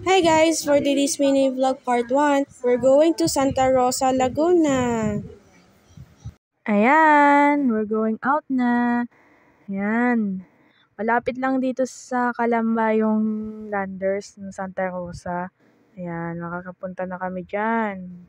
Hi guys, for today's mini vlog part 1, we're going to Santa Rosa, Laguna. Ayan, we're going out na. Ayan. Malapit lang dito sa Calamba yung landers ng Santa Rosa. Ayan, makakapunta na kami dyan.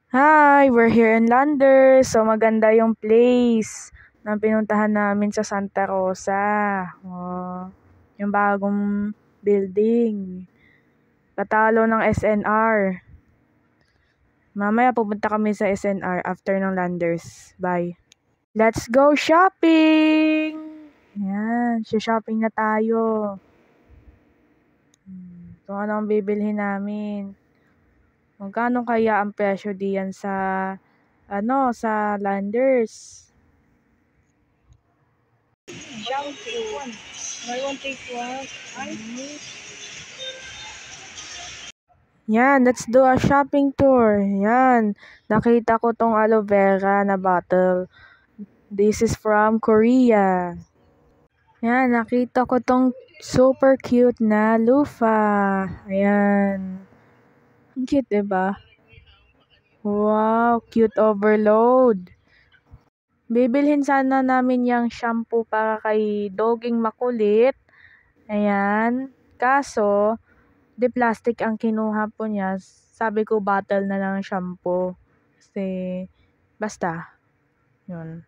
Hi, we're here in Landers. So maganda yung place na pinuntahan namin sa Santa Rosa. Oh, yung bagong building. Katalo ng SNR. Mamaya pupunta kami sa SNR after ng Landers. Bye. Let's go shopping! Ayan, shopping na tayo. Kung ano ang bibilhin namin. Magkano kaya ang presyo diyan sa sa Landers? Shampoo. Buy one, take one. Yan, let's do a shopping tour. Yan, nakita ko tong aloe vera na bottle. This is from Korea. Yan, nakita ko tong super cute na loofah. Ayan. Ang cute, diba? Wow, cute overload. Bibilhin sana namin yung shampoo para kay doging makulit. Ayan. Kaso, di plastic ang kinuha po niya. Sabi ko bottle na lang shampoo. Kasi, basta. Yun.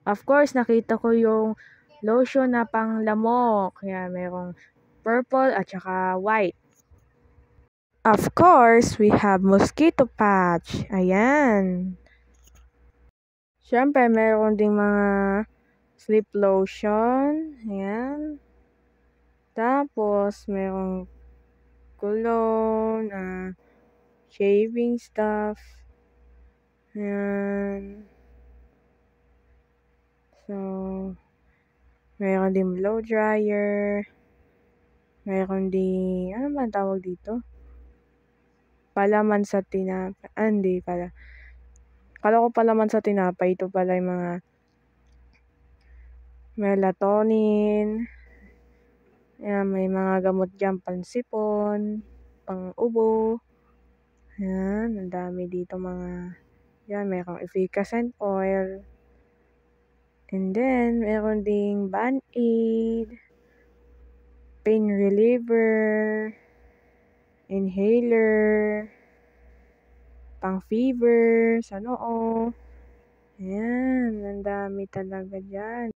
Of course, nakita ko yung lotion na pang lamok. Kaya merong purple at saka white. Of course, we have mosquito patch. Ayan. Siyempre, meron ding mga sleep lotion. Ayan. Tapos, merong cologne, shaving stuff. Ayan. So, meron din blow dryer. Meron din, ano ba tawag dito? Palaman sa tinapay. Hindi pala. Kala ko palaman sa tinapay. Ito pala yung mga melatonin. Ayan, may mga gamot dyan. Pansipon. Pang-ubo. Ayan, ang dami dito mga. Yan, merong efficacent oil. And then, meron ding Band-Aid. Pain reliever. Inhaler. Pang-fever sa noo. Ayan, ang dami talaga dyan.